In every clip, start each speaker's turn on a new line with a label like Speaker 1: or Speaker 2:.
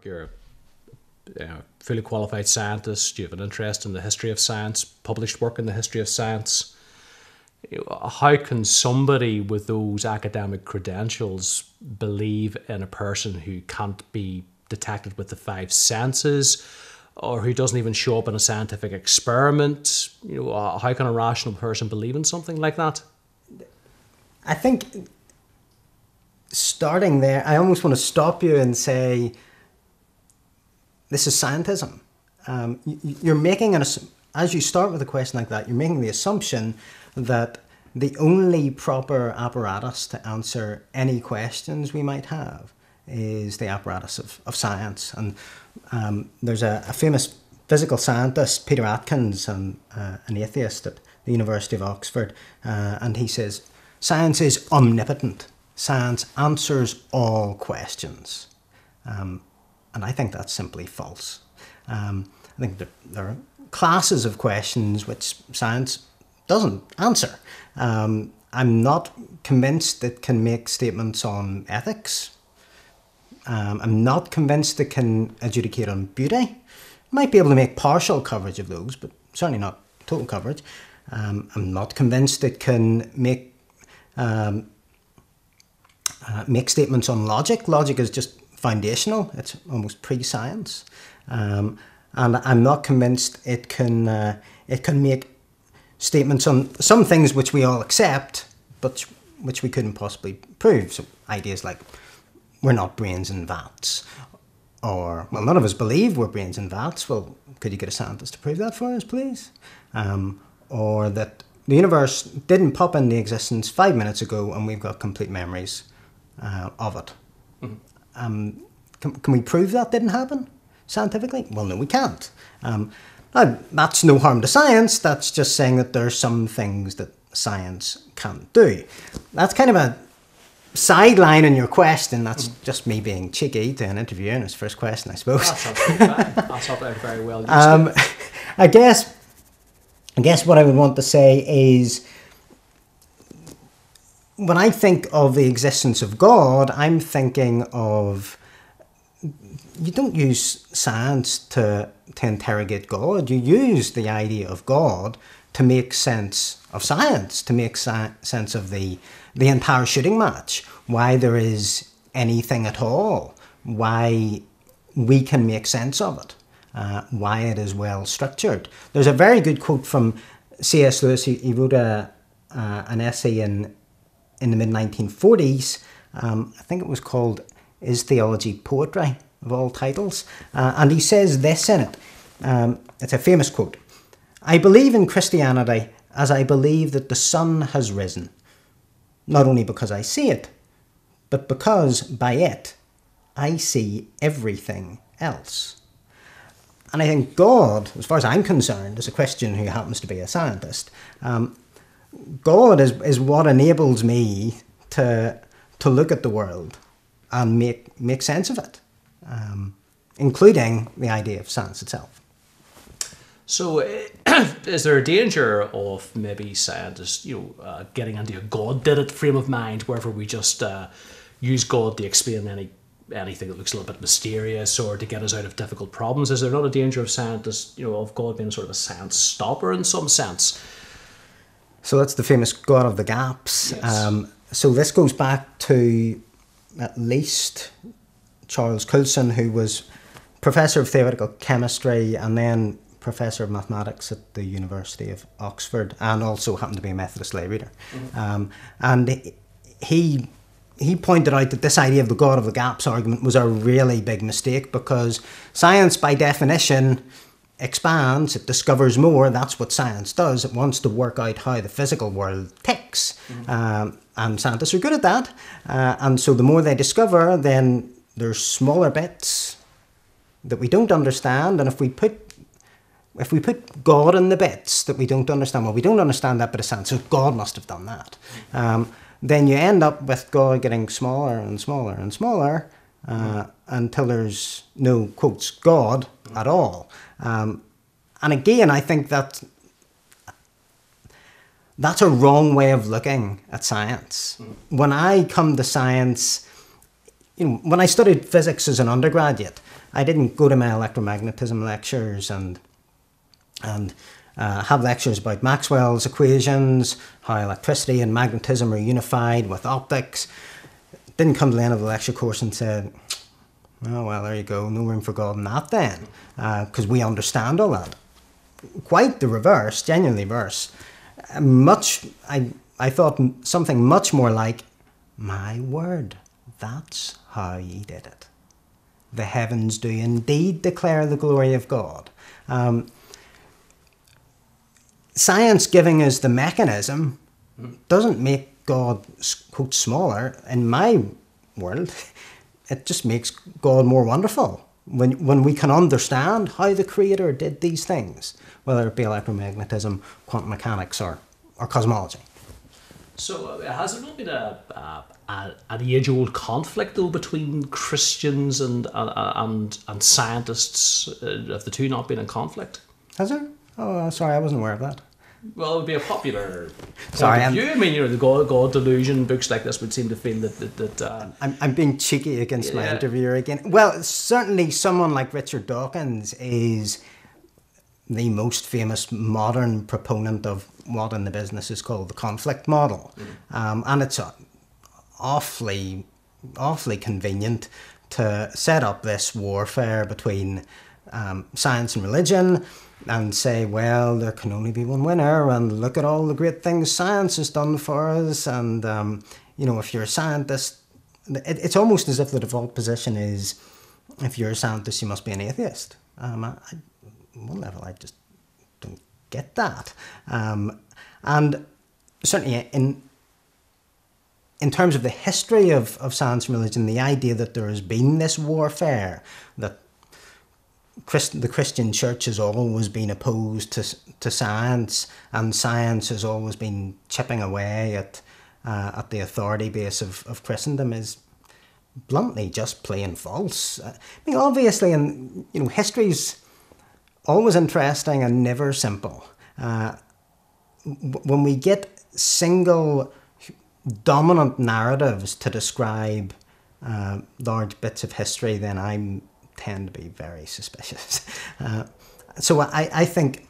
Speaker 1: You're a fully qualified scientist. You have an interest in the history of science, published work in the history of science. How can somebody with those academic credentials believe in a person who can't be detected with the five senses, or who doesn't even show up in a scientific experiment? How can a rational person believe in something like that?
Speaker 2: I think starting there, I almost want to stop you and say, this is scientism. You're making as you start with a question like that, you're making the assumption that the only proper apparatus to answer any questions we might have is the apparatus of science. And there's a famous physical scientist, Peter Atkins, an atheist at the University of Oxford, and he says, science is omnipotent. Science answers all questions. And I think that's simply false. I think there are classes of questions which science doesn't answer. I'm not convinced it can make statements on ethics. I'm not convinced it can adjudicate on beauty. Might be able to make partial coverage of those, but certainly not total coverage. I'm not convinced it can make statements on logic. Logic is just foundational. It's almost pre-science. And I'm not convinced it can make statements on some things which we all accept, but which we couldn't possibly prove. So ideas like we're not brains in vats, or, well, none of us believe we're brains in vats. Well, could you get a scientist to prove that for us, please? Or that the universe didn't pop into existence 5 minutes ago and we've got complete memories of it. Mm-hmm. Can we prove that didn't happen scientifically? Well, no, we can't. That's no harm to science. That's just saying that there are some things that science can't do. That's kind of a sideline in your question. That's just me being cheeky to an interviewer in his first question, I suppose.
Speaker 1: That's absolutely fine. That's all very well.
Speaker 2: I guess what I would want to say is, when I think of the existence of God, I'm thinking of, you don't use science to interrogate God. You use the idea of God to make sense of science, to make sense of the entire shooting match, why there is anything at all, why we can make sense of it, why it is well structured. There's a very good quote from C.S. Lewis. He wrote an essay in the mid-1940s. I think it was called Is Theology Poetry, of all titles? And he says this in it. It's a famous quote. I believe in Christianity as I believe that the sun has risen, not only because I see it, but because by it I see everything else. And I think God, as far as I'm concerned, as a Christian who happens to be a scientist, God is what enables me to look at the world and make sense of it, including the idea of science itself.
Speaker 1: So, is there a danger of maybe scientists, getting into a God did it frame of mind, wherever we just use God to explain anything that looks a little bit mysterious or to get us out of difficult problems? Is there not a danger of scientists, of God being sort of a science stopper in some sense?
Speaker 2: So that's the famous God of the gaps. Yes. So this goes back to at least Charles Coulson, who was professor of theoretical chemistry and then professor of mathematics at the University of Oxford, and also happened to be a Methodist lay reader. Mm-hmm. And he pointed out that this idea of the God of the gaps argument was a really big mistake, because science by definition expands, it discovers more. That's what science does. It wants to work out how the physical world ticks. Mm-hmm. And scientists are good at that. And so the more they discover, then there's smaller bits that we don't understand. And if we put God in the bits that we don't understand, well, we don't understand that bit of science, so God must have done that. Then you end up with God getting smaller and smaller and smaller until there's no, quotes, God at all. And again, I think that's a wrong way of looking at science. When I come to science, when I studied physics as an undergraduate, I didn't go to my electromagnetism lectures and have lectures about Maxwell's equations, how electricity and magnetism are unified with optics. Didn't come to the end of the lecture course and said, oh, well, there you go, no room for God in that then, because we understand all that. Quite the reverse, genuinely reverse. I thought something much more like, my word, that's how he did it. The heavens do indeed declare the glory of God. Science giving us the mechanism doesn't make God, quote, smaller. In my world, it just makes God more wonderful. When we can understand how the Creator did these things, whether it be electromagnetism, quantum mechanics, or cosmology.
Speaker 1: So has there not been an age-old conflict though between Christians and scientists? Have the two not been in conflict?
Speaker 2: Has there? Oh, sorry, I wasn't aware of that.
Speaker 1: Well, it would be a popular point of view. I mean, the God delusion books like this would seem to feel that
Speaker 2: I'm being cheeky against my interviewer again. Well, certainly someone like Richard Dawkins is the most famous modern proponent of what in the business is called the conflict model. And it's awfully convenient to set up this warfare between science and religion and say, well, there can only be one winner, and look at all the great things science has done for us. And, if you're a scientist, it's almost as if the default position is, if you're a scientist, you must be an atheist. On one level, I just don't get that. And certainly in terms of the history of science and religion, the idea that there has been this warfare, that the Christian church has always been opposed to science, and science has always been chipping away at the authority base of Christendom, is bluntly just plain false. I mean, obviously, history's always interesting and never simple. When we get single dominant narratives to describe large bits of history, then I tend to be very suspicious. So I think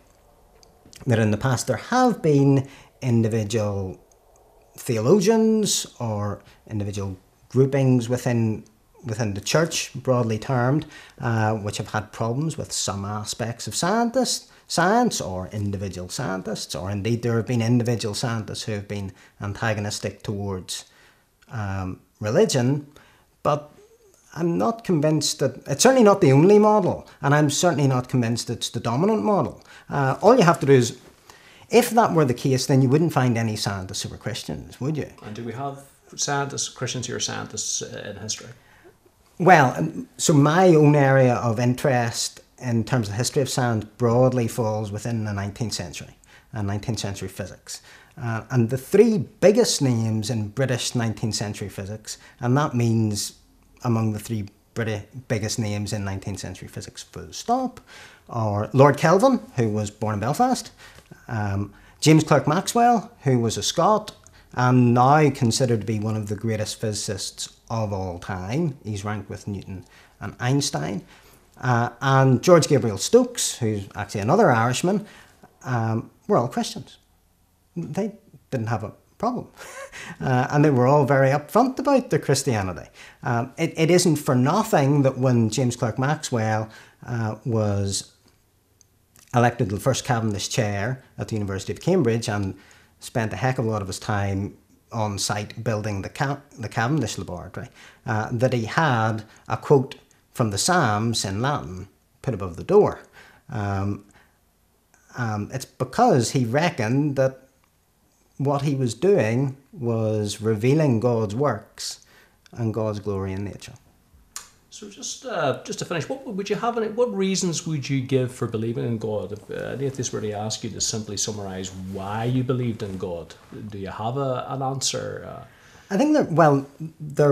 Speaker 2: that in the past there have been individual theologians or individual groupings within the church, broadly termed, which have had problems with some aspects of science or individual scientists, or indeed there have been individual scientists who have been antagonistic towards religion. But I'm not convinced that it's certainly not the only model, and I'm certainly not convinced it's the dominant model. All you have to do is, if that were the case, then you wouldn't find any scientists who were Christians, would you?
Speaker 1: And do we have Christians who are scientists in history?
Speaker 2: Well, so my own area of interest in terms of the history of science broadly falls within the 19th century, and 19th century physics. And the three biggest names in British 19th century physics, and that means among the three biggest names in 19th century physics, full stop, are Lord Kelvin, who was born in Belfast, James Clerk Maxwell, who was a Scot, and now considered to be one of the greatest physicists of all time. He's ranked with Newton and Einstein. And George Gabriel Stokes, who's actually another Irishman, were all Christians. They didn't have a problem. And they were all very upfront about their Christianity. It isn't for nothing that when James Clerk Maxwell was elected to the first Cavendish chair at the University of Cambridge and spent a heck of a lot of his time on site building the Cavendish laboratory, that he had a quote from the Psalms in Latin put above the door. It's because he reckoned that what he was doing was revealing God's works and God's glory in nature.
Speaker 1: So just to finish, what reasons would you give for believing in God? If an atheist were to ask you to simply summarise why you believed in God, do you have an answer?
Speaker 2: I think there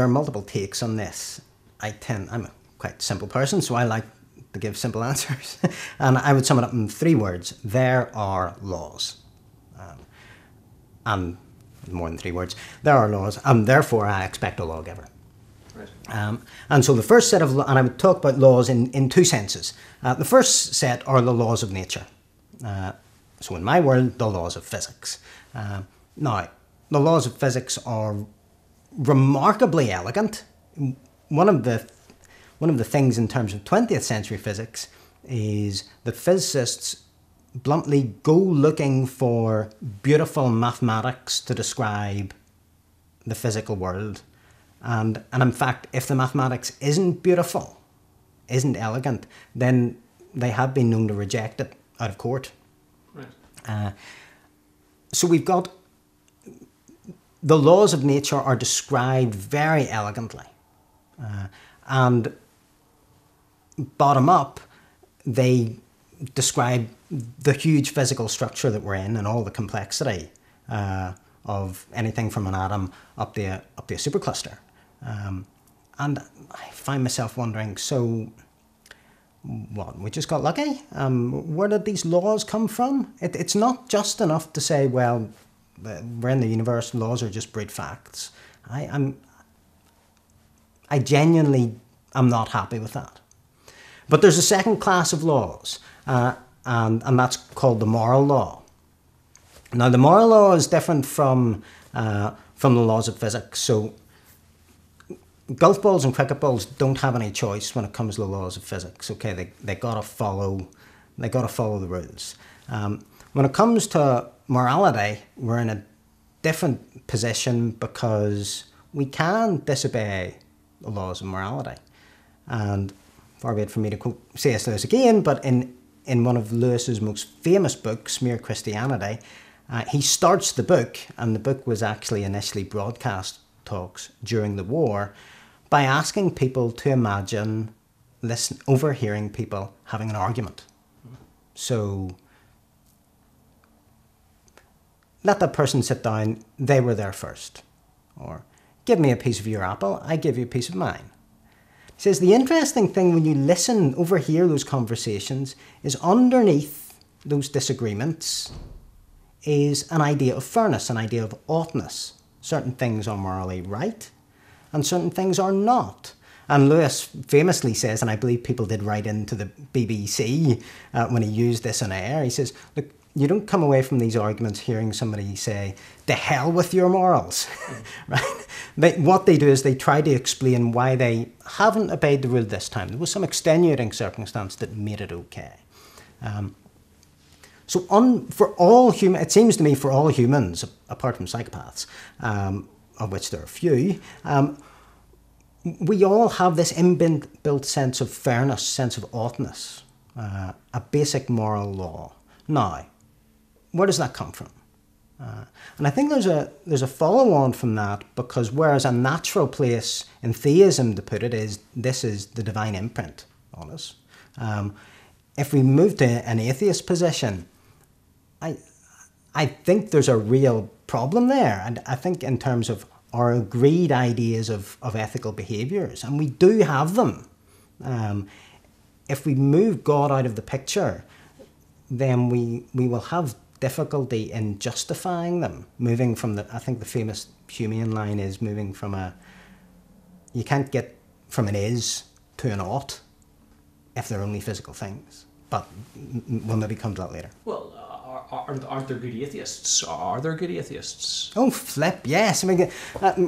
Speaker 2: are multiple takes on this. I'm a quite simple person, so I like to give simple answers. And I would sum it up in 3 words. There are laws. And more than 3 words. There are laws, and therefore I expect a lawgiver.
Speaker 1: Right.
Speaker 2: And so the first set of, and I would talk about laws in two senses. The first set are the laws of nature. So in my world, the laws of physics. Now, the laws of physics are remarkably elegant. One of the things in terms of 20th century physics is that physicists bluntly go looking for beautiful mathematics to describe the physical world. And in fact, if the mathematics isn't beautiful, isn't elegant, then they have been known to reject it out of court.
Speaker 1: Right.
Speaker 2: So we've got the laws of nature are described very elegantly. And bottom up, they describe the huge physical structure that we're in and all the complexity of anything from an atom up to a supercluster. And I find myself wondering, so what, we just got lucky? Where did these laws come from? It's not just enough to say, well, we're in the universe, laws are just brute facts. I genuinely am not happy with that. But there's a second class of laws, and that's called the moral law. Now, the moral law is different from the laws of physics. So golf balls and cricket balls don't have any choice when it comes to the laws of physics. Okay, they gotta follow the rules. When it comes to morality, we're in a different position because we can disobey the laws of morality. And far be it from me to quote C.S. Lewis again, but in one of Lewis's most famous books, Mere Christianity, he starts the book, and the book was actually initially broadcast talks during the war, by asking people to imagine overhearing people having an argument. So let that person sit down, they were there first. Or give me a piece of your apple, I give you a piece of mine. He says the interesting thing when you overhear those conversations, is underneath those disagreements is an idea of fairness, an idea of oughtness. Certain things are morally right, and certain things are not. And Lewis famously says, and I believe people did write into the BBC when he used this on air, he says, look, you don't come away from these arguments hearing somebody say, "To hell with your morals," right? What they do is they try to explain why they haven't obeyed the rule this time. There was some extenuating circumstance that made it okay. For all it seems to me for all humans, apart from psychopaths, of which there are few, we all have this inbuilt sense of fairness, sense of oughtness, a basic moral law. Now, where does that come from? And I think there's a follow-on from that, because whereas a natural place in theism to put it is, this is the divine imprint on us. If we move to an atheist position, I think there's a real problem there. And I think in terms of our agreed ideas of ethical behaviours, and we do have them. If we move God out of the picture, then we will have difficulty in justifying them. Moving from I think the famous Humean line is moving from you can't get from an is to an ought if they're only physical things. But we'll maybe come to that later.
Speaker 1: Well, aren't there good atheists? Are there good atheists?
Speaker 2: Oh, flip, yes. I mean,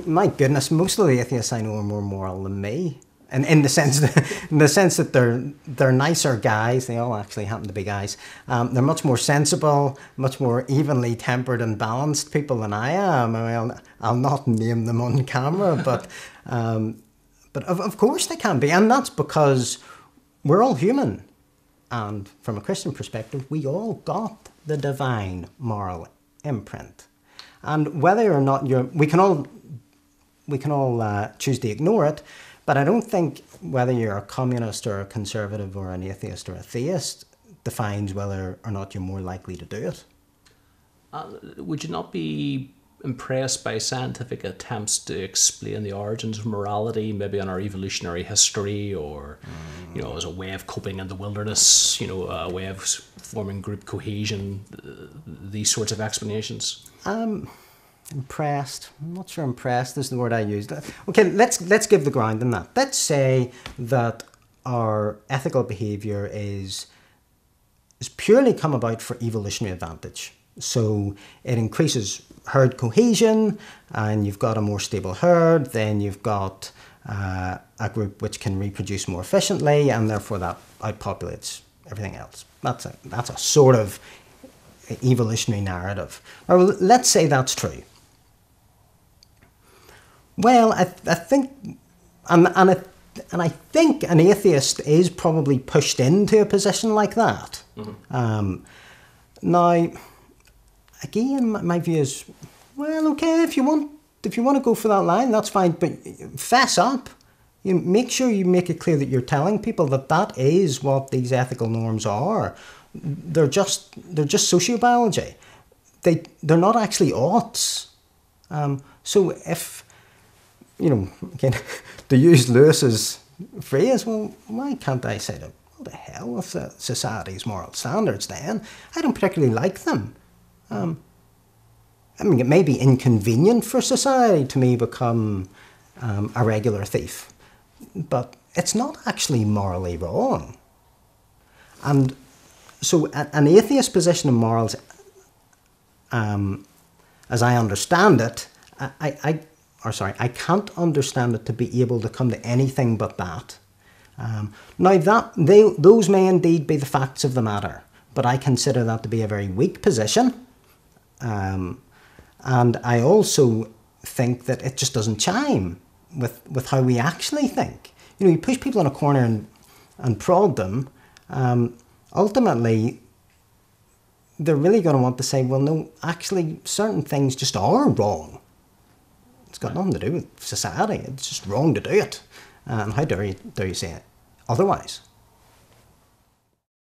Speaker 2: my goodness, most of the atheists I know are more moral than me. And in the sense that they're nicer guys. They all actually happen to be guys. They're much more sensible, much more evenly tempered and balanced people than I am. I mean, I'll not name them on camera, but of course they can be, and that's because we're all human, and from a Christian perspective, we all got the divine moral imprint, and whether or not we can all choose to ignore it. But I don't think whether you're a communist or a conservative or an atheist or a theist defines whether or not you're more likely to do it.
Speaker 1: Would you not be impressed by scientific attempts to explain the origins of morality, maybe on our evolutionary history, or as a way of coping in the wilderness, a way of forming group cohesion, these sorts of explanations?
Speaker 2: Impressed. I'm not sure impressed is the word I used. Okay, let's give the ground in that. Let's say that our ethical behavior is purely come about for evolutionary advantage. So it increases herd cohesion, and you've got a more stable herd, then you've got a group which can reproduce more efficiently, and therefore that outpopulates everything else. That's a sort of evolutionary narrative. Or let's say that's true. Well, I think, and I think an atheist is probably pushed into a position like that. Mm-hmm. Now, again, my view is, well, okay, if you want to go for that line, that's fine, but fess up. You make sure you make it clear that you're telling people that is what these ethical norms are. They're just sociobiology. They're not actually oughts. So if, again, to use Lewis's phrase, well, why can't I say to what the hell with society's moral standards then? I don't particularly like them. I mean, it may be inconvenient for society to me become a regular thief, but it's not actually morally wrong. And so an atheist position on morals, as I understand it, I can't understand it to be able to come to anything but that. Now, those may indeed be the facts of the matter, but I consider that to be a very weak position. And I also think that it just doesn't chime with how we actually think. You push people in a corner and prod them, ultimately, they're really going to want to say, well, no, actually, certain things just are wrong. It's got nothing to do with society. It's just wrong to do it. And how dare you say it otherwise?